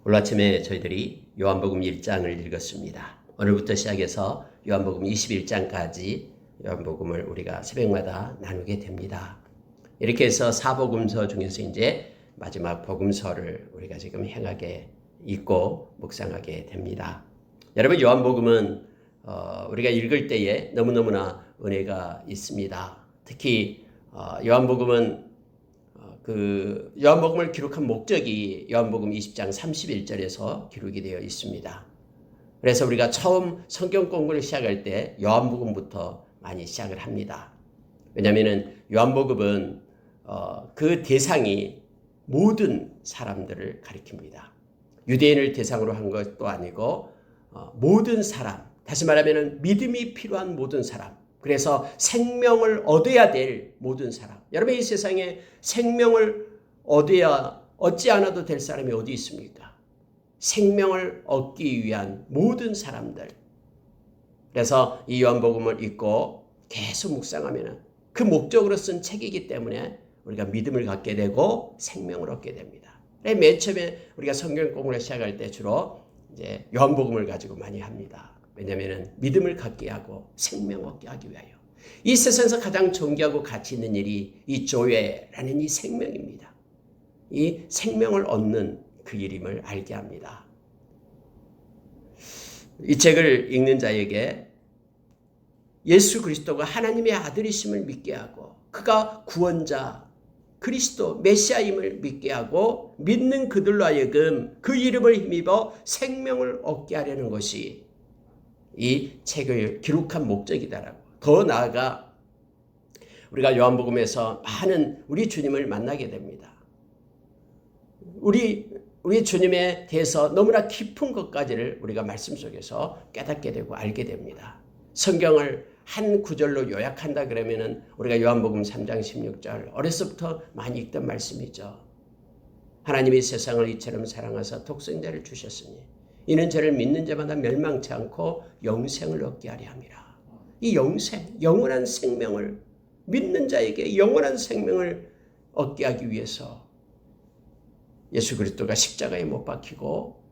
오늘 아침에 저희들이 요한복음 1장을 읽었습니다. 오늘부터 시작해서 요한복음 21장까지 요한복음을 우리가 새벽마다 나누게 됩니다. 이렇게 해서 사복음서 중에서 이제 마지막 복음서를 우리가 지금 행하게 읽고 묵상하게 됩니다. 여러분, 요한복음은 우리가 읽을 때에 너무너무나 은혜가 있습니다. 특히 요한복음은 요한복음을 기록한 목적이 요한복음 20장 31절에서 기록이 되어 있습니다. 그래서 우리가 처음 성경 공부를 시작할 때 요한복음부터 많이 시작을 합니다. 왜냐하면 요한복음은 그 대상이 모든 사람들을 가리킵니다. 유대인을 대상으로 한 것도 아니고 모든 사람, 다시 말하면 믿음이 필요한 모든 사람, 그래서 생명을 얻어야 될 모든 사람. 여러분, 이 세상에 생명을 얻지 않아도 될 사람이 어디 있습니까? 생명을 얻기 위한 모든 사람들. 그래서 이 요한복음을 읽고 계속 묵상하면 그 목적으로 쓴 책이기 때문에 우리가 믿음을 갖게 되고 생명을 얻게 됩니다. 맨 처음에 우리가 성경 공부를 시작할 때 주로 이제 요한복음을 가지고 많이 합니다. 왜냐하면 믿음을 갖게 하고 생명 얻게 하기 위하여. 이 세상에서 가장 존귀하고 가치 있는 일이 이 조회라는 이 생명입니다. 이 생명을 얻는 그 일임을 알게 합니다. 이 책을 읽는 자에게 예수 그리스도가 하나님의 아들이심을 믿게 하고 그가 구원자, 그리스도, 메시아임을 믿게 하고 믿는 그들로 하여금 그 이름을 힘입어 생명을 얻게 하려는 것이 이 책을 기록한 목적이다라고. 더 나아가 우리가 요한복음에서 많은 우리 주님을 만나게 됩니다. 우리 주님에 대해서 너무나 깊은 것까지를 우리가 말씀 속에서 깨닫게 되고 알게 됩니다. 성경을 한 구절로 요약한다 그러면은 우리가 요한복음 3장 16절 어려서부터 많이 읽던 말씀이죠. 하나님이 세상을 이처럼 사랑하사 독생자를 주셨으니 이는 저를 믿는 자마다 멸망치 않고 영생을 얻게 하려 함이라. 이 영생, 영원한 생명을 믿는 자에게 영원한 생명을 얻게 하기 위해서 예수 그리스도가 십자가에 못 박히고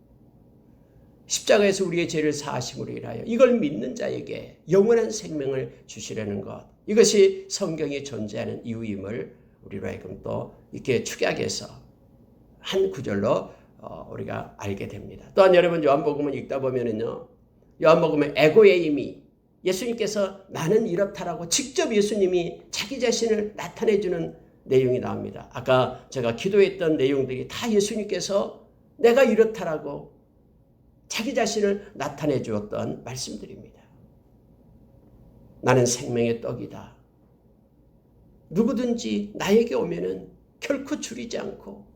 십자가에서 우리의 죄를 사하심으로 인하여 이걸 믿는 자에게 영원한 생명을 주시려는 것, 이것이 성경이 존재하는 이유임을 우리로 하여금 또 이렇게 축약해서 한 구절로 우리가 알게 됩니다. 또한 여러분, 요한복음을 읽다 보면은요, 요한복음의 에고의 의미, 예수님께서 나는 이렇다라고 직접 예수님이 자기 자신을 나타내주는 내용이 나옵니다. 아까 제가 기도했던 내용들이 다 예수님께서 내가 이렇다라고 자기 자신을 나타내 주었던 말씀들입니다. 나는 생명의 떡이다. 누구든지 나에게 오면은 결코 줄이지 않고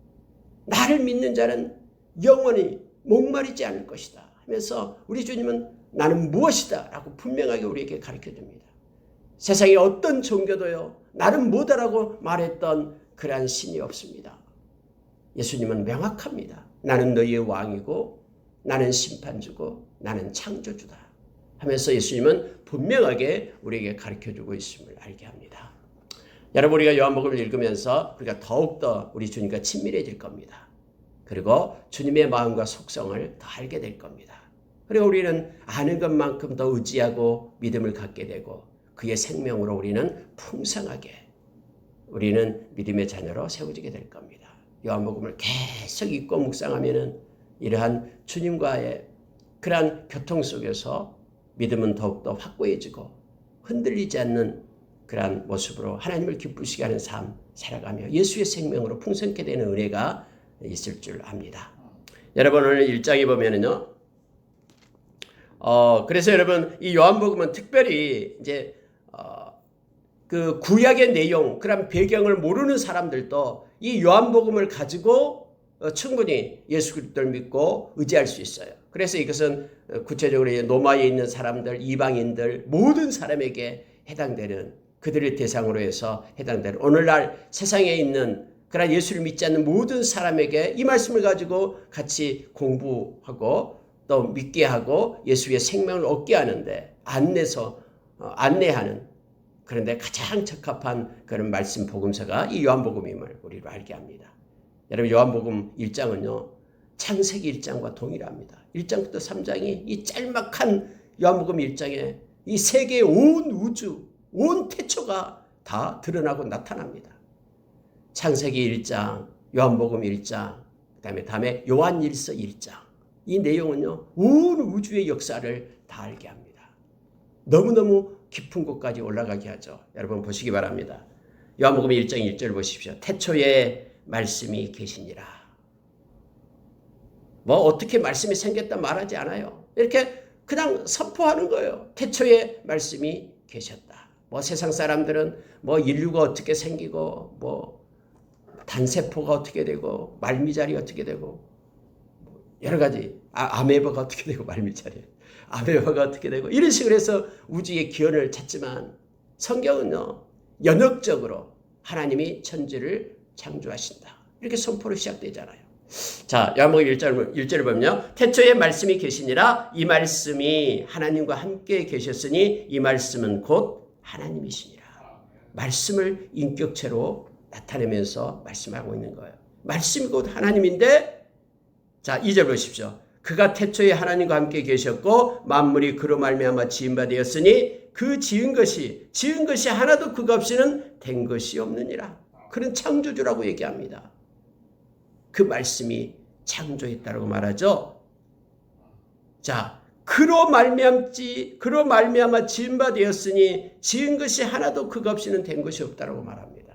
나를 믿는 자는 영원히 목마르지 않을 것이다 하면서 우리 주님은 나는 무엇이다 라고 분명하게 우리에게 가르쳐줍니다. 세상에 어떤 종교도요 나는 뭐다라고 말했던 그러한 신이 없습니다. 예수님은 명확합니다. 나는 너희의 왕이고 나는 심판주고 나는 창조주다 하면서 예수님은 분명하게 우리에게 가르쳐주고 있음을 알게 합니다. 여러분, 우리가 요한복음을 읽으면서 우리가 더욱더 우리 주님과 친밀해질 겁니다. 그리고 주님의 마음과 속성을 더 알게 될 겁니다. 그리고 우리는 아는 것만큼 더 의지하고 믿음을 갖게 되고 그의 생명으로 우리는 풍성하게 우리는 믿음의 자녀로 세워지게 될 겁니다. 요한복음을 계속 읽고 묵상하면은 이러한 주님과의 그러한 교통 속에서 믿음은 더욱더 확고해지고 흔들리지 않는 그러한 모습으로 하나님을 기쁘시게 하는 삶 살아가며 예수의 생명으로 풍성케 되는 은혜가 있을 줄 압니다. 여러분, 오늘 1장에 보면은요, 그래서 여러분, 이 요한복음은 특별히 이제 그 구약의 내용, 그런 배경을 모르는 사람들도 이 요한복음을 가지고 충분히 예수 그리스도를 믿고 의지할 수 있어요. 그래서 이것은 구체적으로 로마에 있는 사람들, 이방인들, 모든 사람에게 해당되는, 그들을 대상으로 해서 해당되는, 오늘날 세상에 있는 그러나 예수를 믿지 않는 모든 사람에게 이 말씀을 가지고 같이 공부하고 또 믿게 하고 예수의 생명을 얻게 하는데 안내하는, 그런데 가장 적합한 그런 말씀 복음서가 이 요한복음임을 우리로 알게 합니다. 여러분, 요한복음 1장은요 창세기 1장과 동일합니다. 1장부터 3장이 이 짤막한 요한복음 1장에 이 세계의 온 우주, 온 태초가 다 드러나고 나타납니다. 창세기 1장, 요한복음 1장, 다음에 요한일서 1장. 이 내용은요, 온 우주의 역사를 다 알게 합니다. 너무너무 깊은 곳까지 올라가게 하죠. 여러분 보시기 바랍니다. 요한복음 1장 1절 보십시오. 태초에 말씀이 계시니라. 뭐 어떻게 말씀이 생겼다 말하지 않아요. 이렇게 그냥 선포하는 거예요. 태초에 말씀이 계셨다. 뭐 세상 사람들은 뭐 인류가 어떻게 생기고 뭐 단세포가 어떻게 되고 말미잘이 어떻게 되고 여러 가지 아메바가 어떻게 되고 말미잘이 아메바가 어떻게 되고 이런 식으로 해서 우주의 기원을 찾지만 성경은요 연역적으로 하나님이 천지를 창조하신다. 이렇게 선포로 시작되잖아요. 자, 요한복음 1절을 보면요. 태초에 말씀이 계시니라. 이 말씀이 하나님과 함께 계셨으니 이 말씀은 곧 하나님이시니라. 말씀을 인격체로 나타내면서 말씀하고 있는 거예요. 말씀이 곧 하나님인데, 자, 2절 보십시오. 그가 태초에 하나님과 함께 계셨고 만물이 그로 말미암아 지은 바 되었으니 그 지은 것이 하나도 그가 없이는 된 것이 없느니라. 그런 창조주라고 얘기합니다. 그 말씀이 창조했다라고 말하죠. 자, 그로 말미암아 지은 바 되었으니 지은 것이 하나도 그가 없이는 된 것이 없다라고 말합니다.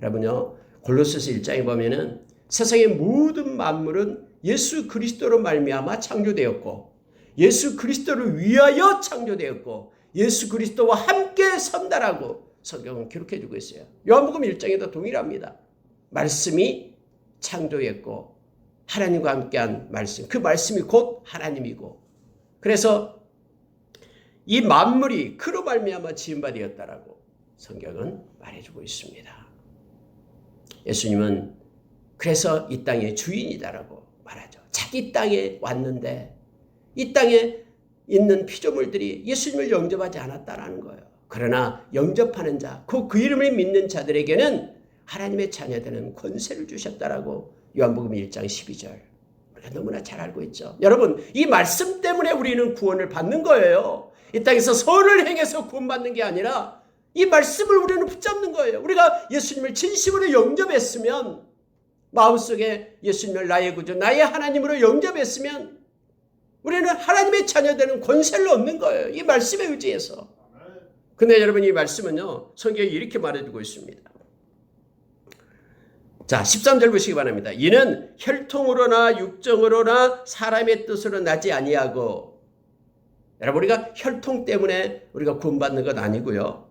여러분요, 골로새서 1장에 보면은 세상의 모든 만물은 예수 그리스도로 말미암아 창조되었고 예수 그리스도를 위하여 창조되었고 예수 그리스도와 함께 선다라고 성경은 기록해주고 있어요. 요한복음 1장에도 동일합니다. 말씀이 창조했고 하나님과 함께한 말씀, 그 말씀이 곧 하나님이고 그래서 이 만물이 그로 말미암아 지은 바 되었다라고 성경은 말해주고 있습니다. 예수님은 그래서 이 땅의 주인이다라고 말하죠. 자기 땅에 왔는데 이 땅에 있는 피조물들이 예수님을 영접하지 않았다라는 거예요. 그러나 영접하는 자, 그 이름을 믿는 자들에게는 하나님의 자녀되는 권세를 주셨다라고 요한복음 1장 12절. 우리가 너무나 잘 알고 있죠. 여러분, 이 말씀 때문에 우리는 구원을 받는 거예요. 이 땅에서 선을 행해서 구원받는 게 아니라 이 말씀을 우리는 붙잡는 거예요. 우리가 예수님을 진심으로 영접했으면 마음속에 예수님을 나의 구주, 나의 하나님으로 영접했으면 우리는 하나님의 자녀되는 권세를 얻는 거예요. 이 말씀에 의지해서. 근데 여러분 이 말씀은요. 성경이 이렇게 말해주고 있습니다. 자, 13절 보시기 바랍니다. 이는 혈통으로나 육정으로나 사람의 뜻으로 나지 아니하고 여러분 우리가 혈통 때문에 우리가 구원받는 것 아니고요.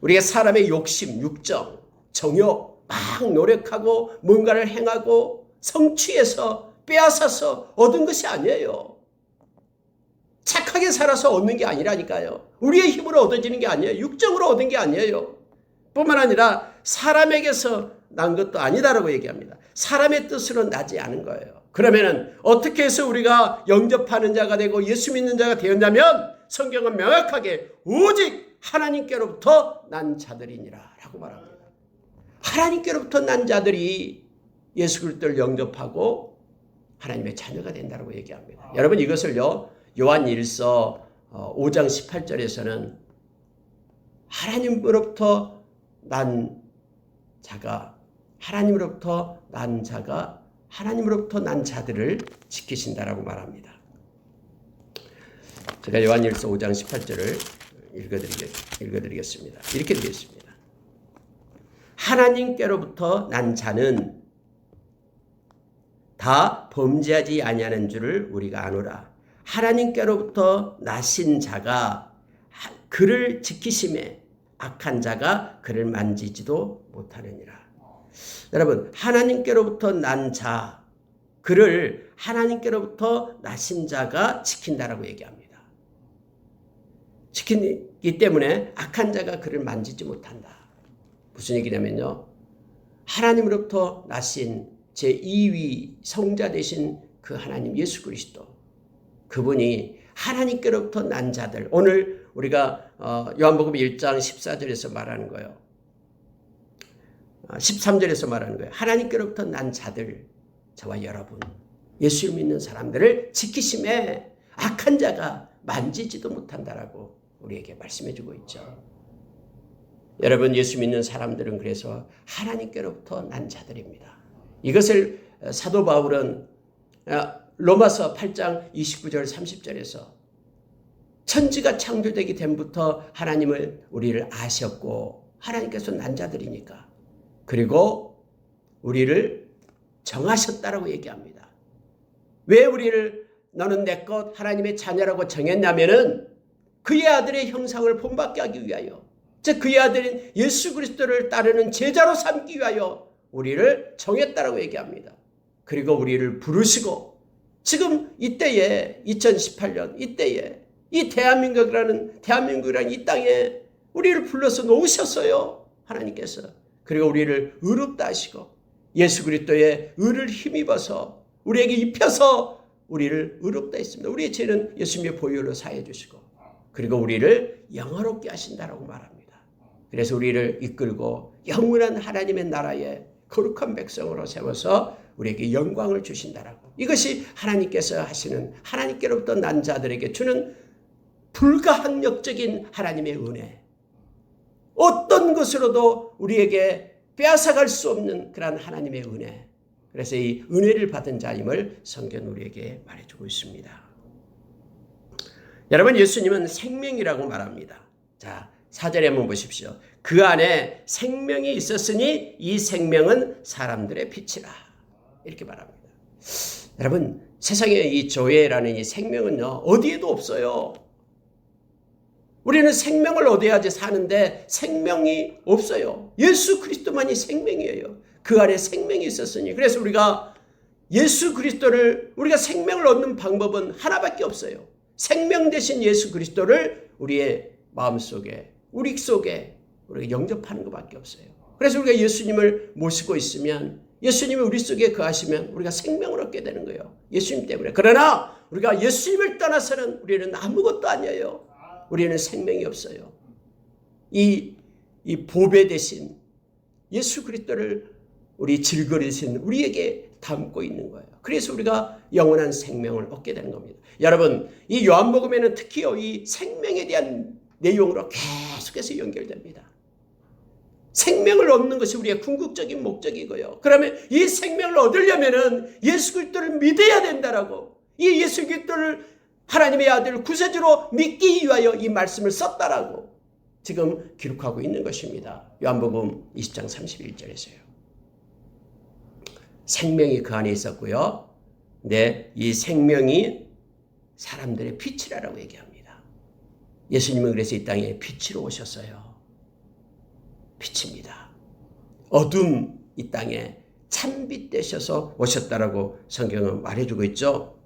우리가 사람의 욕심, 육정, 정욕 막 노력하고 뭔가를 행하고 성취해서 빼앗아서 얻은 것이 아니에요. 착하게 살아서 얻는 게 아니라니까요. 우리의 힘으로 얻어지는 게 아니에요. 육정으로 얻은 게 아니에요. 뿐만 아니라 사람에게서 난 것도 아니다라고 얘기합니다. 사람의 뜻으로 나지 않은 거예요. 그러면은 어떻게 해서 우리가 영접하는 자가 되고 예수 믿는 자가 되었냐면 성경은 명확하게 오직 하나님께로부터 난 자들이니라 라고 말합니다. 하나님께로부터 난 자들이 예수 그리스도를 영접하고 하나님의 자녀가 된다고 얘기합니다. 여러분 이것을요. 요한일서 5장 18절에서는 하나님으로부터 난 자가 하나님으로부터 난 자들을 지키신다라고 말합니다. 제가 요한일서 5장 18절을 읽어드리겠습니다. 이렇게 되겠습니다. 하나님께로부터 난 자는 다 범죄하지 아니하는 줄을 우리가 아노라. 하나님께로부터 나신 자가 그를 지키심에 악한 자가 그를 만지지도 못하느니라. 여러분 하나님께로부터 난 자, 그를 하나님께로부터 나신 자가 지킨다라고 얘기합니다. 지키기 때문에 악한 자가 그를 만지지 못한다. 무슨 얘기냐면요. 하나님으로부터 나신 제2위 성자 되신 그 하나님 예수 그리스도, 그분이 하나님께로부터 난 자들, 오늘 우리가 요한복음 1장 14절에서 말하는 거예요. 13절에서 말하는 거예요. 하나님께로부터 난 자들, 저와 여러분. 예수를 믿는 사람들을 지키심에 악한 자가 만지지도 못한다라고 우리에게 말씀해주고 있죠. 여러분, 예수 믿는 사람들은 그래서 하나님께로부터 난 자들입니다. 이것을 사도 바울은 로마서 8장 29절 30절에서 천지가 창조되기 전부터 하나님을 우리를 아셨고 하나님께서 난 자들이니까 그리고 우리를 정하셨다라고 얘기합니다. 왜 우리를 너는 내 것 하나님의 자녀라고 정했냐면은 그의 아들의 형상을 본받게 하기 위하여, 즉 그의 아들인 예수 그리스도를 따르는 제자로 삼기 위하여 우리를 정했다라고 얘기합니다. 그리고 우리를 부르시고 지금 이때에 2018년 이때에 이 대한민국이라는 이 땅에 우리를 불러서 놓으셨어요. 하나님께서. 그리고 우리를 의롭다 하시고 예수 그리스도의 의를 힘입어서 우리에게 입혀서 우리를 의롭다 했습니다. 우리의 죄는 예수님의 보혈로 사해 주시고 그리고 우리를 영화롭게 하신다라고 말합니다. 그래서 우리를 이끌고 영원한 하나님의 나라에 거룩한 백성으로 세워서 우리에게 영광을 주신다라고. 이것이 하나님께서 하시는, 하나님께로부터 난 자들에게 주는 불가항력적인 하나님의 은혜. 어떤 것으로도 우리에게 빼앗아갈 수 없는 그런 하나님의 은혜. 그래서 이 은혜를 받은 자임을 성경은 우리에게 말해주고 있습니다. 여러분, 예수님은 생명이라고 말합니다. 자, 4절에 한번 보십시오. 그 안에 생명이 있었으니 이 생명은 사람들의 빛이라. 이렇게 말합니다. 여러분, 세상에 이 조회라는 이 생명은요, 어디에도 없어요. 우리는 생명을 얻어야지 사는데 생명이 없어요. 예수 그리스도만이 생명이에요. 그 안에 생명이 있었으니. 그래서 우리가 예수 그리스도를, 우리가 생명을 얻는 방법은 하나밖에 없어요. 생명 대신 예수 그리스도를 우리의 마음속에, 우리 속에 우리가 영접하는 것밖에 없어요. 그래서 우리가 예수님을 모시고 있으면, 예수님이 우리 속에 거하시면 우리가 생명을 얻게 되는 거예요. 예수님 때문에. 그러나 우리가 예수님을 떠나서는 우리는 아무것도 아니에요. 우리는 생명이 없어요. 이 보배 대신 예수 그리스도를 우리 질거리신 우리에게 담고 있는 거예요. 그래서 우리가 영원한 생명을 얻게 되는 겁니다. 여러분, 이 요한복음에는 특히 이 생명에 대한 내용으로 계속해서 연결됩니다. 생명을 얻는 것이 우리의 궁극적인 목적이고요. 그러면 이 생명을 얻으려면은 예수 그리스도를 믿어야 된다라고. 이 예수 그리스도를 하나님의 아들을 구세주로 믿기 위하여 이 말씀을 썼다라고 지금 기록하고 있는 것입니다. 요한복음 20장 31절에서요. 생명이 그 안에 있었고요. 네, 이 생명이 사람들의 빛이라고 얘기합니다. 예수님은 그래서 이 땅에 빛으로 오셨어요. 빛입니다. 어둠 이 땅에 참빛 되셔서 오셨다라고 성경은 말해주고 있죠.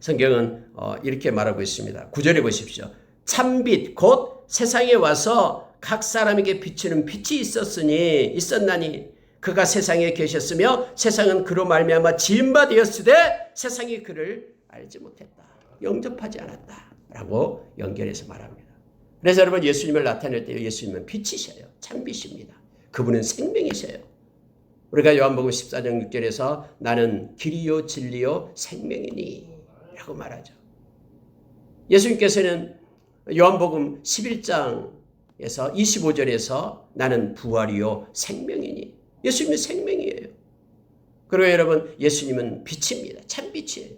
성경은 이렇게 말하고 있습니다. 9절에 보십시오. 참빛 곧 세상에 와서 각 사람에게 비추는 빛이 있었나니 그가 세상에 계셨으며 세상은 그로 말미암아 지은 바 되었으되 세상이 그를 알지 못했다. 영접하지 않았다라고 연결해서 말합니다. 그래서 여러분, 예수님을 나타낼 때 예수님은 빛이셔요. 참빛입니다. 그분은 생명이셔요. 우리가 요한복음 14장 6절에서 나는 길이요 진리요 생명이니 라고 말하죠. 예수님께서는 요한복음 11장에서 25절에서 나는 부활이요 생명이니. 예수님은 생명이에요. 그리고 여러분, 예수님은 빛입니다. 참빛이에요.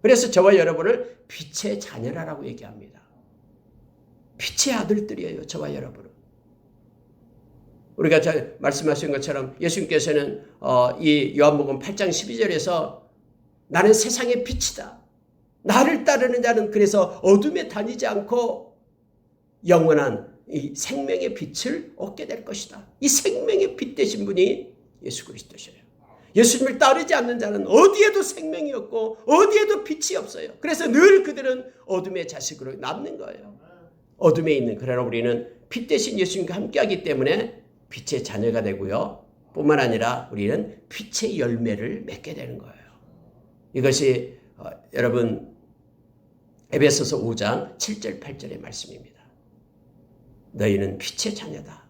그래서 저와 여러분을 빛의 자녀라고 얘기합니다. 빛의 아들들이에요. 저와 여러분은. 우리가 말씀하신 것처럼 예수님께서는 이 요한복음 8장 12절에서 나는 세상의 빛이다. 나를 따르는 자는 그래서 어둠에 다니지 않고 영원한 이 생명의 빛을 얻게 될 것이다. 이 생명의 빛 되신 분이 예수 그리스도셔요. 예수님을 따르지 않는 자는 어디에도 생명이 없고 어디에도 빛이 없어요. 그래서 늘 그들은 어둠의 자식으로 남는 거예요. 어둠에 있는, 그러나 우리는 빛 대신 예수님과 함께하기 때문에 빛의 자녀가 되고요. 뿐만 아니라 우리는 빛의 열매를 맺게 되는 거예요. 이것이 여러분 에베소서 5장 7절 8절의 말씀입니다. 너희는 빛의 자녀다.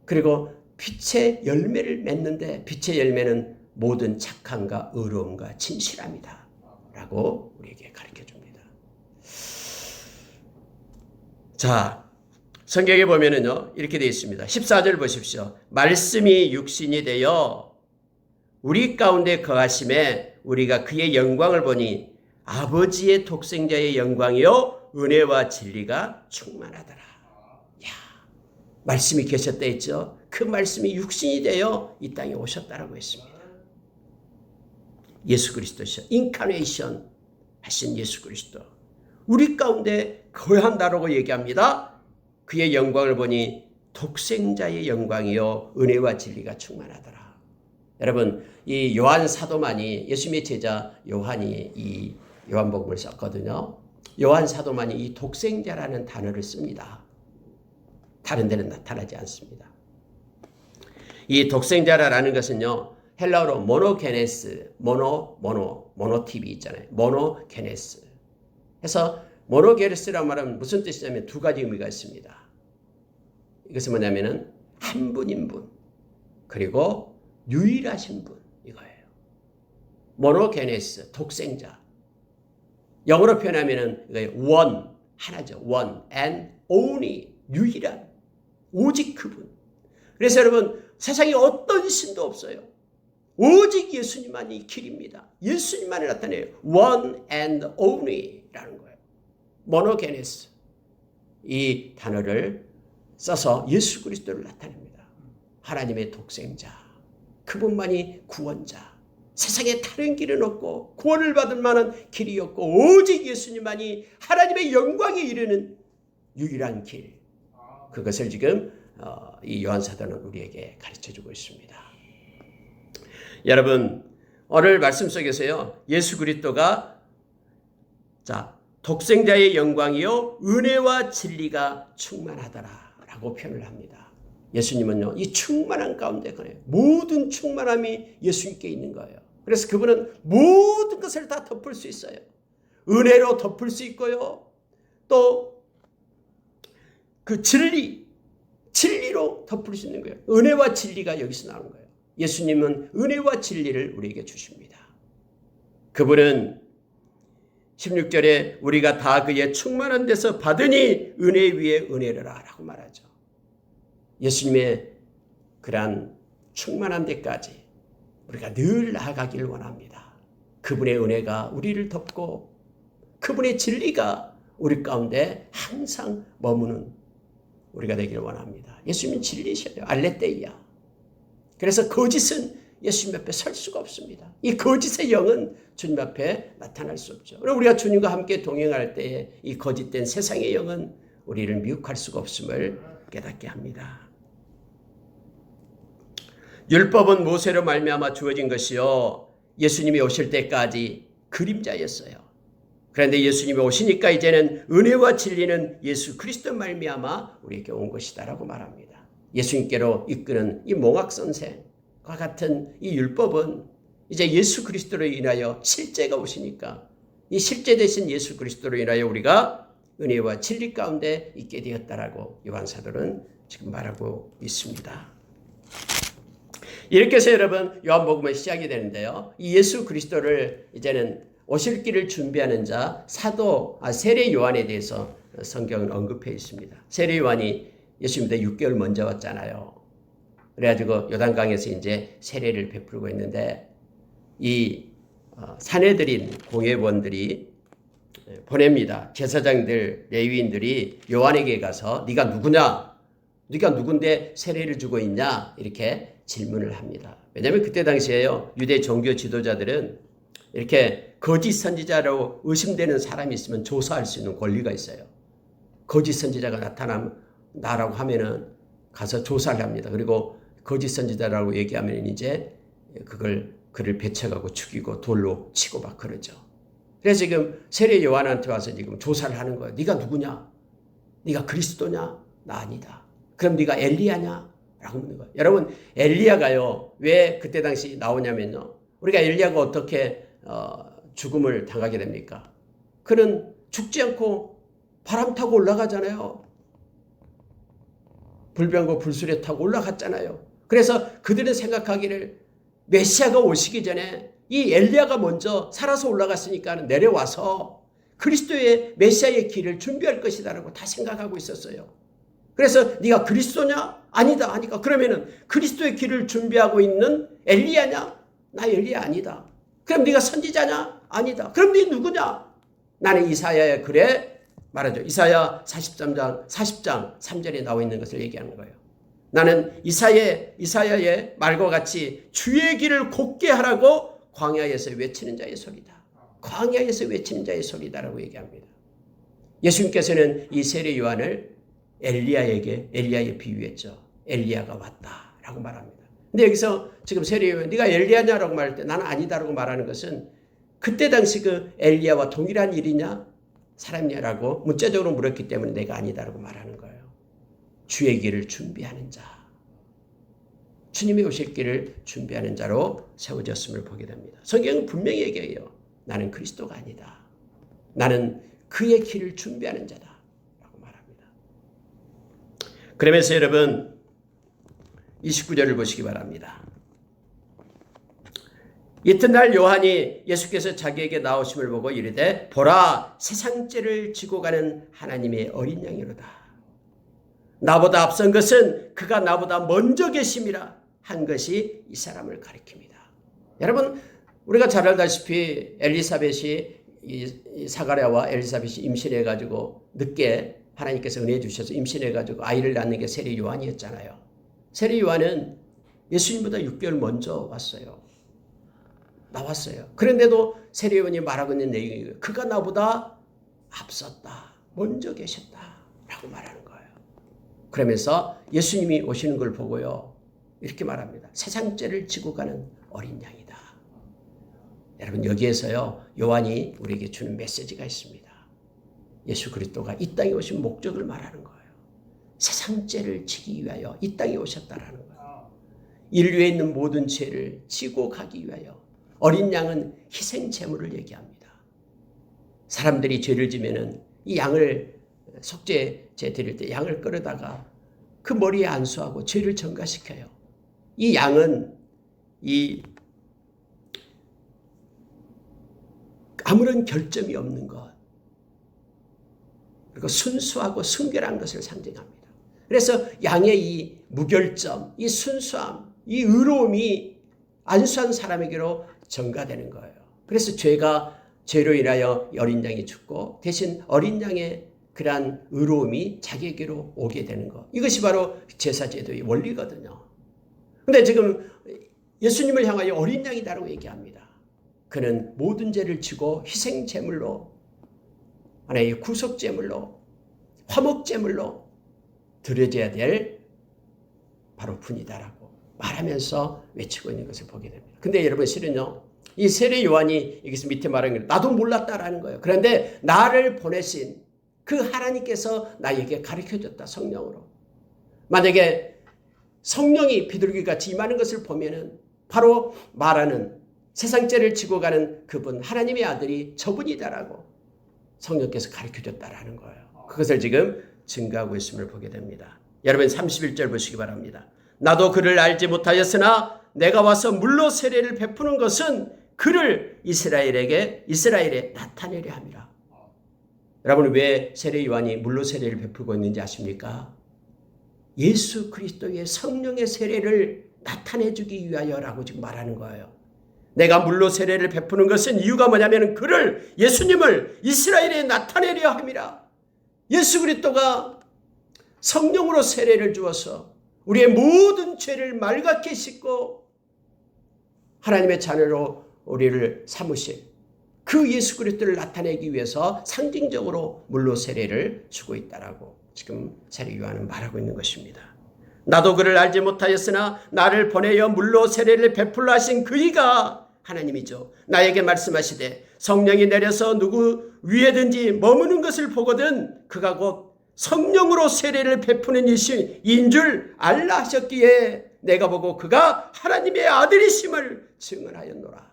그리고 빛의 열매를 맺는데 빛의 열매는 모든 착함과 의로움과 진실함이다 라고 우리에게 가르쳐 줍니다. 자, 성경에 보면은요 이렇게 되어 있습니다. 14절 보십시오. 말씀이 육신이 되어 우리 가운데 거하심에 우리가 그의 영광을 보니 아버지의 독생자의 영광이요 은혜와 진리가 충만하더라. 야, 말씀이 계셨다 했죠. 그 말씀이 육신이 되어 이 땅에 오셨다라고 했습니다. 예수 그리스도시죠. 인카네이션 하신 예수 그리스도. 우리 가운데 거한다라고 얘기합니다. 그의 영광을 보니 독생자의 영광이요 은혜와 진리가 충만하더라. 여러분, 이 요한 사도만이, 예수님의 제자 요한이 이 요한복음을 썼거든요. 요한 사도만이 이 독생자라는 단어를 씁니다. 다른 데는 나타나지 않습니다. 이 독생자라는 것은요, 헬라어로 모노게네스, 모노티비 있잖아요. 모노게네스. 해서 모노게네스라고 말하면 무슨 뜻이냐면 두 가지 의미가 있습니다. 이것은 뭐냐면은 한 분인 분, 그리고 유일하신 분, 이거예요. 모노게네스, 독생자. 영어로 표현하면은 one, 하나죠. one and only, 유일한, 오직 그분. 그래서 여러분, 세상에 어떤 신도 없어요. 오직 예수님만이 길입니다. 예수님만이 나타내요. one and only라는 거예요. 모노게네스. 이 단어를 써서 예수 그리스도를 나타냅니다. 하나님의 독생자. 그분만이 구원자. 세상에 다른 길은 없고 구원을 받을 만한 길이 없고 오직 예수님만이 하나님의 영광에 이르는 유일한 길. 그것을 지금 이 요한 사도는 우리에게 가르쳐주고 있습니다. 여러분, 오늘 말씀 속에서요, 예수 그리스도가 독생자의 영광이요 은혜와 진리가 충만하더라라고 표현을 합니다. 예수님은요 이 충만한 가운데 모든 충만함이 예수님께 있는 거예요. 그래서 그분은 모든 것을 다 덮을 수 있어요. 은혜로 덮을 수 있고요, 또 그 진리로 덮을 수 있는 거예요. 은혜와 진리가 여기서 나오는 거예요. 예수님은 은혜와 진리를 우리에게 주십니다. 그분은 16절에 우리가 다 그의 충만한 데서 받으니 은혜 위에 은혜를 하라고 말하죠. 예수님의 그러한 충만한 데까지 우리가 늘 나아가길 원합니다. 그분의 은혜가 우리를 덮고 그분의 진리가 우리 가운데 항상 머무는 우리가 되기를 원합니다. 예수님은 진리셔요. 알레테이야. 그래서 거짓은 예수님 앞에 설 수가 없습니다. 이 거짓의 영은 주님 앞에 나타날 수 없죠. 우리가 주님과 함께 동행할 때에 이 거짓된 세상의 영은 우리를 미혹할 수가 없음을 깨닫게 합니다. 율법은 모세로 말미암아 주어진 것이요 예수님이 오실 때까지 그림자였어요. 그런데 예수님이 오시니까 이제는 은혜와 진리는 예수 그리스도 말미암아 우리에게 온 것이다라고 말합니다. 예수님께로 이끄는 이 몽학선생과 같은 이 율법은 이제 예수 그리스도로 인하여 실제가 오시니까 이 실제 되신 예수 그리스도로 인하여 우리가 은혜와 진리 가운데 있게 되었다라고 요한 사도는 지금 말하고 있습니다. 이렇게 해서 여러분 요한복음은 시작이 되는데요. 이 예수 그리스도를 이제는 오실 길을 준비하는 자 세례 요한에 대해서 성경은 언급해 있습니다. 세례 요한이 예수님보다 6개월 먼저 왔잖아요. 그래가지고 요단강에서 이제 세례를 베풀고 있는데 이 사내들인 공회원들이 보냅니다. 제사장들, 레위인들이 요한에게 가서 네가 누구냐? 네가 누군데 세례를 주고 있냐? 이렇게 질문을 합니다. 왜냐하면 그때 당시에요. 유대 종교 지도자들은 이렇게 거짓 선지자로 의심되는 사람이 있으면 조사할 수 있는 권리가 있어요. 거짓 선지자가 나타나라고 하면은 가서 조사를 합니다. 그리고 거짓 선지자라고 얘기하면 이제 그를 배척하고 죽이고 돌로 치고 막 그러죠. 그래서 지금 세례 요한한테 와서 지금 조사를 하는 거예요. 네가 누구냐? 네가 그리스도냐? 나 아니다. 그럼 네가 엘리야냐? 라고 묻는 거예요. 여러분, 엘리야가요 왜 그때 당시 나오냐면요, 우리가 엘리야가 어떻게 죽음을 당하게 됩니까? 그는 죽지 않고 바람 타고 올라가잖아요. 불병거 불수레 타고 올라갔잖아요. 그래서 그들은 생각하기를 메시아가 오시기 전에 이 엘리야가 먼저 살아서 올라갔으니까 내려와서 그리스도의 메시아의 길을 준비할 것이다라고 다 생각하고 있었어요. 그래서 네가 그리스도냐? 아니다 하니까 그러면은 그리스도의 길을 준비하고 있는 엘리야냐? 나 엘리야 아니다. 그럼 네가 선지자냐? 아니다. 그럼 네 누구냐? 나는 이사야의 글에 말하죠. 이사야 40장 3절에 나와 있는 것을 얘기하는 거예요. 나는 이사야의 말과 같이 주의 길을 곧게 하라고 광야에서 외치는 자의 소리다. 광야에서 외치는 자의 소리다라고 얘기합니다. 예수님께서는 이 세례 요한을 엘리야에 비유했죠. 엘리야가 왔다라고 말합니다. 근데 여기서 지금 세례 요한 네가 엘리야냐라고 말할 때 나는 아니다라고 말하는 것은 그때 당시 그 엘리야와 동일한 일이냐 사람이냐라고 문자적으로 물었기 때문에 내가 아니다라고 말하는 거예요. 주의 길을 준비하는 자, 주님이 오실 길을 준비하는 자로 세워졌음을 보게 됩니다. 성경은 분명히 얘기해요. 나는 그리스도가 아니다. 나는 그의 길을 준비하는 자다 라고 말합니다. 그러면서 여러분 29절을 보시기 바랍니다. 이튿날 요한이 예수께서 자기에게 나오심을 보고 이르되 보라 세상죄를 지고 가는 하나님의 어린 양이로다. 나보다 앞선 것은 그가 나보다 먼저 계심이라 한 것이 이 사람을 가리킵니다. 여러분 우리가 잘 알다시피 엘리사벳이 이 사가랴와 엘리사벳이 임신해가지고 늦게 하나님께서 은혜 주셔서 임신해가지고 아이를 낳는 게 세례 요한이었잖아요. 세례 요한은 예수님보다 6개월 먼저 나왔어요. 그런데도 세례 요한이 말하고 있는 내용이 그가 나보다 앞섰다. 먼저 계셨다. 라고 말하는 거예요. 그러면서 예수님이 오시는 걸 보고요. 이렇게 말합니다. 세상죄를 지고 가는 어린 양이다. 여러분 여기에서요. 요한이 우리에게 주는 메시지가 있습니다. 예수 그리스도가 이 땅에 오신 목적을 말하는 거예요. 세상죄를 지기 위하여 이 땅에 오셨다라는 거예요. 인류에 있는 모든 죄를 지고 가기 위하여 어린 양은 희생 제물을 얘기합니다. 사람들이 죄를 지면은 이 양을 속죄제 드릴 때 양을 끌어다가 그 머리에 안수하고 죄를 전가시켜요. 이 양은 이 아무런 결점이 없는 것 그리고 순수하고 순결한 것을 상징합니다. 그래서 양의 이 무결점, 이 순수함, 이 의로움이 안수한 사람에게로 전가되는 거예요. 그래서 죄로 인하여 어린 양이 죽고 대신 어린 양의 그러한 의로움이 자기에게로 오게 되는 것. 이것이 바로 제사제도의 원리거든요. 그런데 지금 예수님을 향하여 어린 양이다라고 얘기합니다. 그는 모든 죄를 지고 희생제물로 하나의 구속제물로 화목제물로 드려져야 될 바로 분이다라고 말하면서 외치고 있는 것을 보게 됩니다. 근데 여러분 실은요. 이 세례 요한이 여기서 밑에 말하는 게 나도 몰랐다라는 거예요. 그런데 나를 보내신 그 하나님께서 나에게 가르쳐줬다. 성령으로. 만약에 성령이 비둘기같이 임하는 것을 보면은 바로 말하는 세상죄를 지고 가는 그분 하나님의 아들이 저분이다라고 성령께서 가르쳐줬다라는 거예요. 그것을 지금 증거하고 있음을 보게 됩니다. 여러분 31절 보시기 바랍니다. 나도 그를 알지 못하였으나 내가 와서 물로 세례를 베푸는 것은 그를 이스라엘에 나타내려 함이라. 여러분 왜 세례 요한이 물로 세례를 베풀고 있는지 아십니까? 예수 그리스도의 성령의 세례를 나타내주기 위하여라고 지금 말하는 거예요. 내가 물로 세례를 베푸는 것은 이유가 뭐냐면 그를 예수님을 이스라엘에 나타내려 함이라. 예수 그리스도가 성령으로 세례를 주어서 우리의 모든 죄를 맑게 씻고 하나님의 자녀로 우리를 삼으신 그 예수 그리스도를 나타내기 위해서 상징적으로 물로 세례를 주고 있다라고 지금 세례 요한은 말하고 있는 것입니다. 나도 그를 알지 못하였으나 나를 보내어 물로 세례를 베풀라 하신 그이가 하나님이죠. 나에게 말씀하시되 성령이 내려서 누구 위에든지 머무는 것을 보거든 그가 곧 성령으로 세례를 베푸는 이인 줄 알라 하셨기에 내가 보고 그가 하나님의 아들이심을 증언하였노라.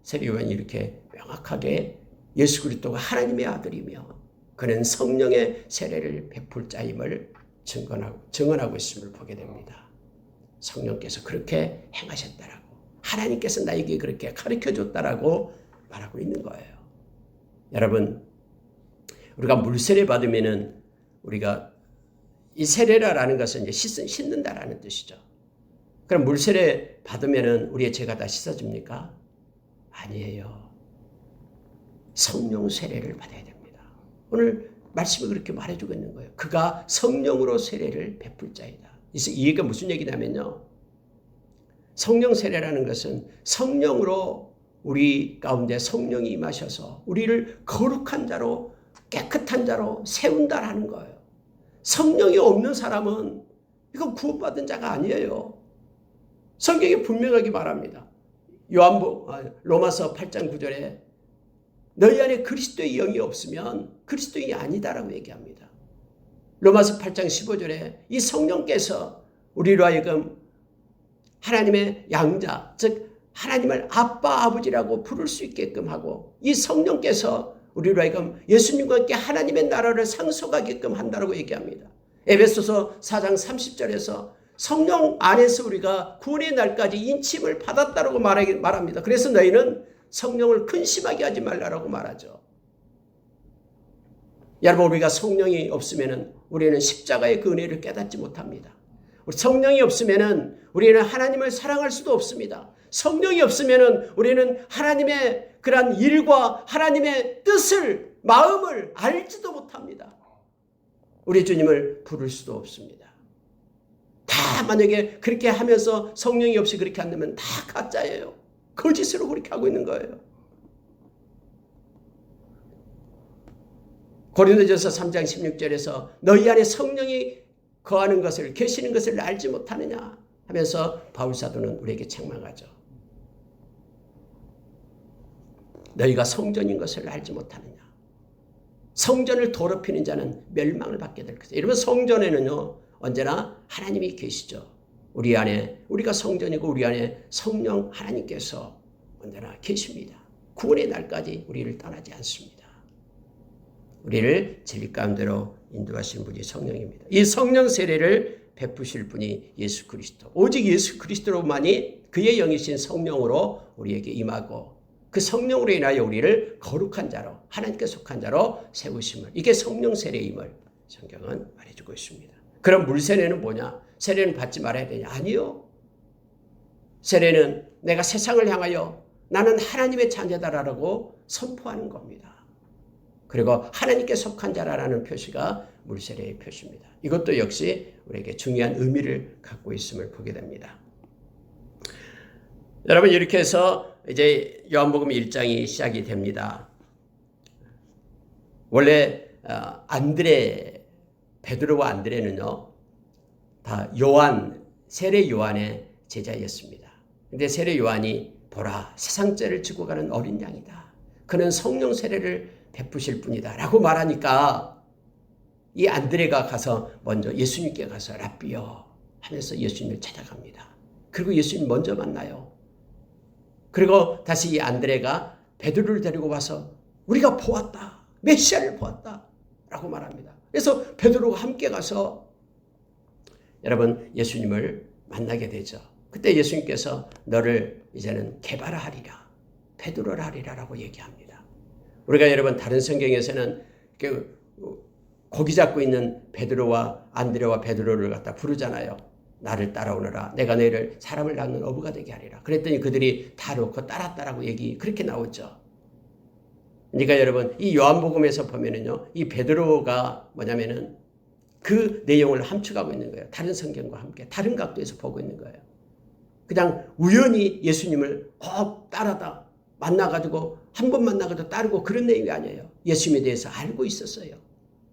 세례 요한이 이렇게 명확하게 예수 그리스도가 하나님의 아들이며 그는 성령의 세례를 베풀 자임을 증언하고 있음을 보게 됩니다. 성령께서 그렇게 행하셨다라고 하나님께서 나에게 그렇게 가르쳐줬다라고 말하고 있는 거예요. 여러분, 우리가 물세례 받으면은 우리가 이 세례라는 것은 이제 씻는다라는 뜻이죠. 그럼 물세례 받으면은 우리의 죄가 다 씻어집니까? 아니에요. 성령 세례를 받아야 됩니다. 오늘 말씀이 그렇게 말해주고 있는 거예요. 그가 성령으로 세례를 베풀 자이다. 이 얘기가 무슨 얘기냐면요. 성령 세례라는 것은 성령으로 우리 가운데 성령이 임하셔서 우리를 거룩한 자로 깨끗한 자로 세운다라는 거예요. 성령이 없는 사람은 이건 구원받은 자가 아니에요. 성경이 분명하게 말합니다. 로마서 8장 9절에 너희 안에 그리스도의 영이 없으면 그리스도인이 아니다라고 얘기합니다. 로마서 8장 15절에 이 성령께서 우리로 하여금 하나님의 양자, 즉 하나님을 아빠 아버지라고 부를 수 있게끔 하고 이 성령께서 우리로 하여금 예수님과 함께 하나님의 나라를 상속하게끔 한다고 얘기합니다. 에베소서 4장 30절에서 성령 안에서 우리가 구원의 날까지 인침을 받았다고 말합니다. 그래서 너희는 성령을 근심하게 하지 말라라고 말하죠. 여러분, 우리가 성령이 없으면 우리는 십자가의 그 은혜를 깨닫지 못합니다. 성령이 없으면 우리는 하나님을 사랑할 수도 없습니다. 성령이 없으면 우리는 하나님의 그런 일과 하나님의 뜻을, 마음을 알지도 못합니다. 우리 주님을 부를 수도 없습니다. 다 만약에 그렇게 하면서 성령이 없이 그렇게 한다면 다 가짜예요. 거짓으로 그렇게 하고 있는 거예요. 고린도전서 3장 16절에서 너희 안에 성령이 거하는 것을, 계시는 것을 알지 못하느냐 하면서 바울사도는 우리에게 책망하죠. 너희가 성전인 것을 알지 못하느냐. 성전을 더럽히는 자는 멸망을 받게 될 것이다. 여러분, 성전에는요 언제나 하나님이 계시죠. 우리 안에, 우리가 성전이고 우리 안에 성령 하나님께서 언제나 계십니다. 구원의 날까지 우리를 떠나지 않습니다. 우리를 진리 가운데로 인도하시는 분이 성령입니다. 이 성령 세례를 베푸실 분이 예수 그리스도. 오직 예수 그리스도로만이 그의 영이신 성령으로 우리에게 임하고 그 성령으로 인하여 우리를 거룩한 자로, 하나님께 속한 자로 세우심을, 이게 성령 세례임을 성경은 말해주고 있습니다. 그럼 물세례는 뭐냐? 세례는 받지 말아야 되냐? 아니요. 세례는 내가 세상을 향하여 나는 하나님의 자녀다라고 선포하는 겁니다. 그리고 하나님께 속한 자라는 표시가 물세례의 표시입니다. 이것도 역시 우리에게 중요한 의미를 갖고 있음을 보게 됩니다. 여러분, 이렇게 해서 이제 요한복음 1장이 시작이 됩니다. 원래 베드로와 안드레는요 다 세례 요한의 제자였습니다. 근데 세례 요한이 보라, 세상 죄를 지고 가는 어린 양이다. 그는 성령 세례를 베푸실 분이다 라고 말하니까 이 안드레가 가서 먼저 예수님께 가서 랍비여 하면서 예수님을 찾아갑니다. 그리고 예수님 먼저 만나요. 그리고 다시 이 안드레가 베드로를 데리고 와서 우리가 보았다. 메시아를 보았다 라고 말합니다. 그래서 베드로가 함께 가서 여러분 예수님을 만나게 되죠. 그때 예수님께서 너를 이제는 게바라하리라, 베드로라 하리라 라고 얘기합니다. 우리가 여러분 다른 성경에서는 고기 잡고 있는 베드로와 안드레와 베드로를 갖다 부르잖아요. 나를 따라오너라. 내가 너희를 사람을 낳는 어부가 되게 하리라. 그랬더니 그들이 다 놓고 따랐다라고 얘기 그렇게 나오죠. 그러니까 여러분 이 요한복음에서 보면은요, 이 베드로가 뭐냐면은 그 내용을 함축하고 있는 거예요. 다른 성경과 함께 다른 각도에서 보고 있는 거예요. 그냥 우연히 예수님을 따라다 만나가지고 한 번 만나가지고 따르고 그런 내용이 아니에요. 예수님에 대해서 알고 있었어요.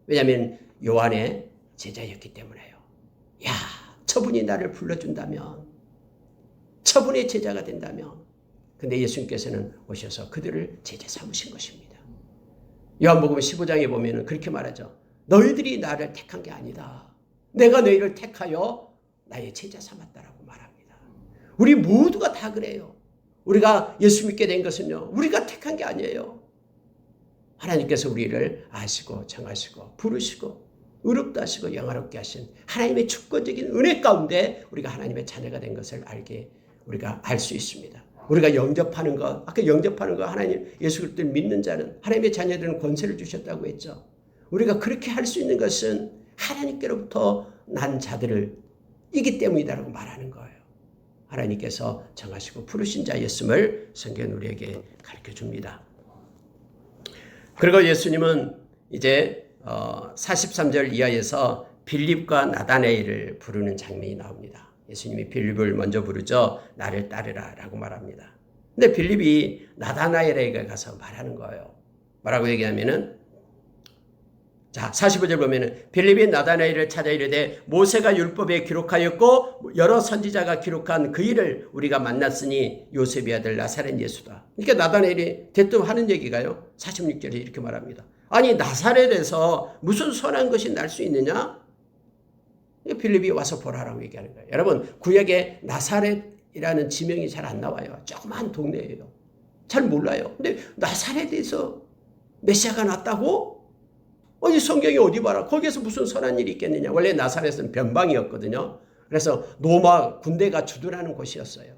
왜냐하면 요한의 제자였기 때문에요. 야, 저분이 나를 불러준다면, 저분의 제자가 된다면. 근데 예수님께서는 오셔서 그들을 제자 삼으신 것입니다. 요한복음 15장에 보면 그렇게 말하죠. 너희들이 나를 택한 게 아니다. 내가 너희를 택하여 나의 제자 삼았다라고 말합니다. 우리 모두가 다 그래요. 우리가 예수 믿게 된 것은요, 우리가 택한 게 아니에요. 하나님께서 우리를 아시고 정하시고 부르시고 의롭다 하시고 영화롭게 하신 하나님의 주권적인 은혜 가운데 우리가 하나님의 자녀가 된 것을 우리가 알 수 있습니다. 우리가 영접하는 것, 아까 영접하는 것, 하나님 예수 그리스도를 믿는 자는 하나님의 자녀들은 권세를 주셨다고 했죠. 우리가 그렇게 할 수 있는 것은 하나님께로부터 난 자들을 이기 때문이다라고 말하는 거예요. 하나님께서 정하시고 부르신 자였음을 성경은 우리에게 가르쳐 줍니다. 그리고 예수님은 이제 43절 이하에서 빌립과 나다나엘을 부르는 장면이 나옵니다. 예수님이 빌립을 먼저 부르죠. 나를 따르라 라고 말합니다. 근데 빌립이 나다나엘에게 가서 말하는 거예요. 뭐라고 얘기하면은 자, 45절 보면은 빌립이 나다나엘을 찾아 이르되 모세가 율법에 기록하였고 여러 선지자가 기록한 그 일을 우리가 만났으니 요셉의 아들 나사렛 예수다. 그러니까 나다나엘이 대뜸 하는 얘기가요. 46절에 이렇게 말합니다. 아니 나사렛에서 무슨 선한 것이 날 수 있느냐? 빌립이 와서 보라라고 얘기하는 거예요. 여러분 구약에 나사렛이라는 지명이 잘 안 나와요. 조그만 동네예요. 잘 몰라요. 근데 나사렛에서 메시아가 났다고? 이 성경이 어디 봐라. 거기에서 무슨 선한 일이 있겠느냐. 원래 나사렛은 변방이었거든요. 그래서 로마 군대가 주둔하는 곳이었어요.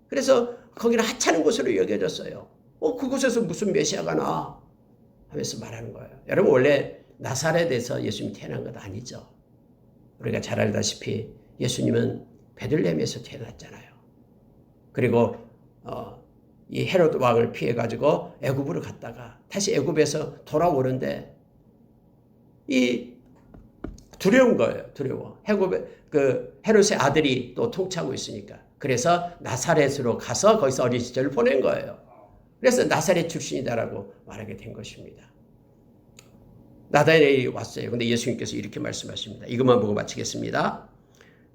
그래서 거기는 하찮은 곳으로 여겨졌어요. 그곳에서 무슨 메시아가 나 하면서 말하는 거예요. 여러분 원래 나사렛에서 예수님이 태어난 것 아니죠. 우리가 잘 알다시피 예수님은 베들레헴에서 태어났잖아요. 그리고 이 헤롯 왕을 피해가지고 애굽으로 갔다가 다시 애굽에서 돌아오는데 이 두려운 거예요. 두려워. 헤롯의 아들이 또 통치하고 있으니까. 그래서 나사렛으로 가서 거기서 어린 시절을 보낸 거예요. 그래서 나사렛 출신이다라고 말하게 된 것입니다. 나다나엘이 왔어요. 근데 예수님께서 이렇게 말씀하십니다. 이것만 보고 마치겠습니다.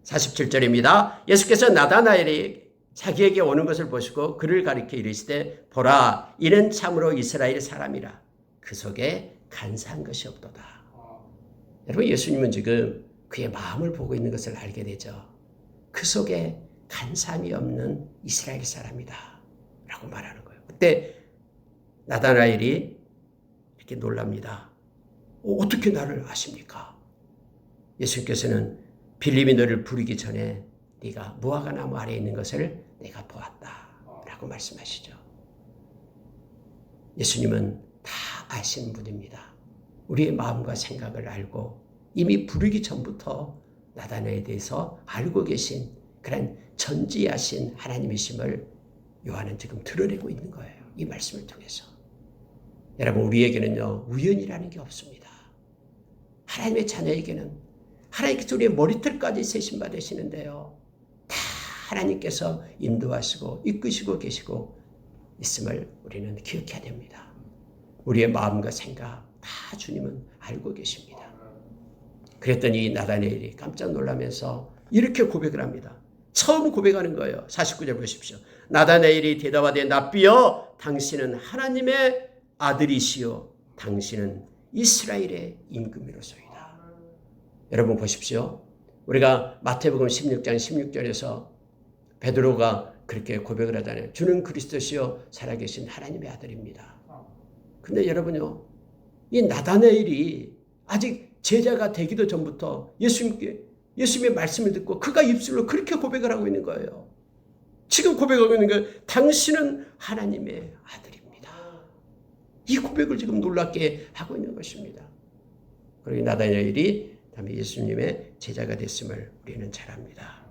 47절입니다. 예수께서 나다나엘이 자기에게 오는 것을 보시고 그를 가리켜 이르시되 보라 이는 참으로 이스라엘 사람이라 그 속에 간사한 것이 없도다. 여러분 예수님은 지금 그의 마음을 보고 있는 것을 알게 되죠. 그 속에 간사함이 없는 이스라엘 사람이다 라고 말하는 거예요. 그때 나다나엘이 이렇게 놀랍니다. 어떻게 나를 아십니까? 예수님께서는 빌립이 너를 부르기 전에 네가 무화과 나무 아래에 있는 것을 내가 보았다 라고 말씀하시죠. 예수님은 다 아시는 분입니다. 우리의 마음과 생각을 알고 이미 부르기 전부터 나다나엘에 대해서 알고 계신 그런 전지하신 하나님이심을 요한은 지금 드러내고 있는 거예요. 이 말씀을 통해서. 여러분 우리에게는요 우연이라는 게 없습니다. 하나님의 자녀에게는 하나님께서 우리의 머리털까지 세심받으시는데요. 다 하나님께서 인도하시고 이끄시고 계시고 있음을 우리는 기억해야 됩니다. 우리의 마음과 생각 다 주님은 알고 계십니다. 그랬더니 나다나엘이 깜짝 놀라면서 이렇게 고백을 합니다. 처음 고백하는 거예요. 49절 보십시오. 나다나엘이 대답하되 납비여 당신은 하나님의 아들이시요 당신은 이스라엘의 임금이로소이다. 여러분 보십시오. 우리가 마태복음 16장 16절에서 베드로가 그렇게 고백을 하잖아요. 주는 그리스도시요 살아계신 하나님의 아들입니다. 근데 여러분요. 이 나다나엘이 아직 제자가 되기도 전부터 예수님의 말씀을 듣고 그가 입술로 그렇게 고백을 하고 있는 거예요. 지금 고백하고 있는 게 당신은 하나님의 아들입니다. 이 고백을 지금 놀랍게 하고 있는 것입니다. 그리고 나다나엘이 다음에 예수님의 제자가 됐음을 우리는 잘 압니다.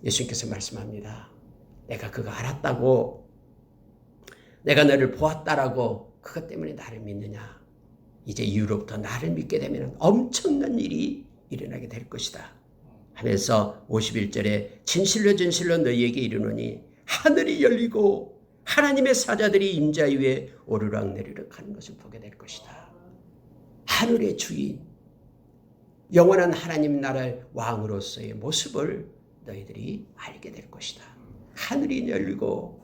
예수님께서 말씀합니다. 내가 그거 알았다고, 내가 너를 보았다라고 그것 때문에 나를 믿느냐. 이제 이후로부터 나를 믿게 되면 엄청난 일이 일어나게 될 것이다. 하면서 51절에 진실로 진실로 너희에게 이르노니 하늘이 열리고 하나님의 사자들이 임자 위에 오르락내리락 하는 것을 보게 될 것이다. 하늘의 주인, 영원한 하나님 나라의 왕으로서의 모습을 너희들이 알게 될 것이다. 하늘이 열리고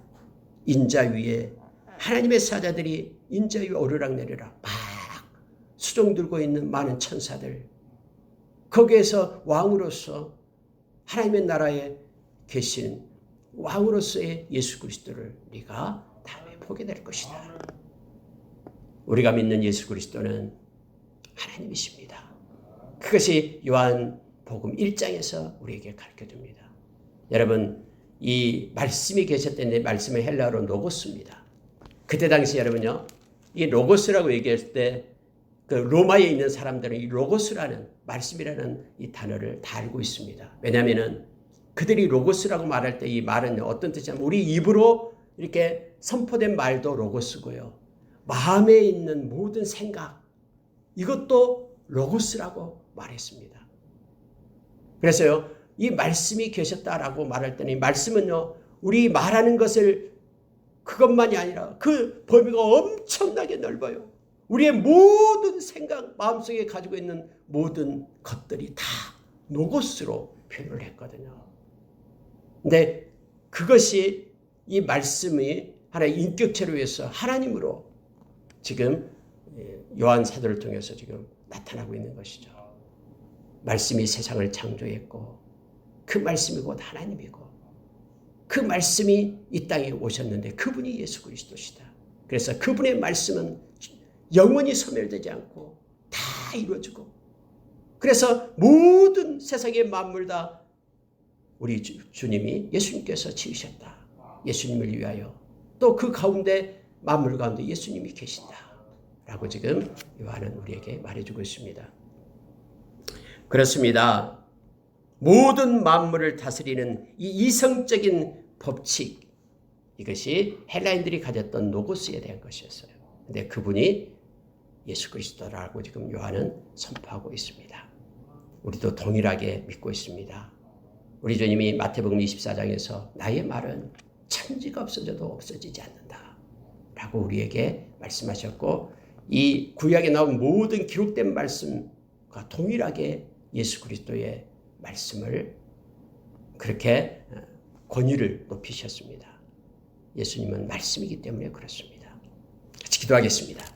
인자 위에 하나님의 사자들이 인자 위에 오르락내리락 막 수종 들고 있는 많은 천사들, 거기에서 왕으로서 하나님의 나라에 계신 왕으로서의 예수 그리스도를 네가 다음에 보게 될 것이다. 우리가 믿는 예수 그리스도는 하나님이십니다. 그것이 요한복음 1장에서 우리에게 가르쳐줍니다. 여러분 이 말씀이 계셨다는데 말씀의 헬라어로 로고스입니다. 그때 당시 여러분요, 이 로고스라고 얘기했을 때 그 로마에 있는 사람들은 이 로고스라는 말씀이라는 이 단어를 다 알고 있습니다. 왜냐하면은 그들이 로고스라고 말할 때 이 말은 어떤 뜻이냐면 우리 입으로 이렇게 선포된 말도 로고스고요. 마음에 있는 모든 생각 이것도 로고스라고 말했습니다. 그래서요, 이 말씀이 계셨다라고 말할 때는 이 말씀은요, 우리 말하는 것을 그것만이 아니라 그 범위가 엄청나게 넓어요. 우리의 모든 생각, 마음속에 가지고 있는 모든 것들이 다 로고스로 표현을 했거든요. 근데 그것이 이 말씀이 하나의 인격체로 해서 하나님으로 지금 요한 사도를 통해서 지금 나타나고 있는 것이죠. 말씀이 세상을 창조했고 그 말씀이 곧 하나님이고 그 말씀이 이 땅에 오셨는데 그분이 예수 그리스도시다. 그래서 그분의 말씀은 영원히 소멸되지 않고 다 이루어지고 그래서 모든 세상의 만물 다 우리 주님이 예수님께서 지으셨다. 예수님을 위하여 또 그 가운데 만물 가운데 예수님이 계신다. 라고 지금 요한은 우리에게 말해주고 있습니다. 그렇습니다. 모든 만물을 다스리는 이 이성적인 법칙 이것이 헬라인들이 가졌던 로고스에 대한 것이었어요. 근데 그분이 예수 그리스도라고 지금 요한은 선포하고 있습니다. 우리도 동일하게 믿고 있습니다. 우리 주님이 마태복음 24장에서 나의 말은 천지가 없어져도 없어지지 않는다 라고 우리에게 말씀하셨고 이 구약에 나온 모든 기록된 말씀과 동일하게 예수 그리스도의 말씀을 그렇게 권위를 높이셨습니다. 예수님은 말씀이기 때문에 그렇습니다. 같이 기도하겠습니다.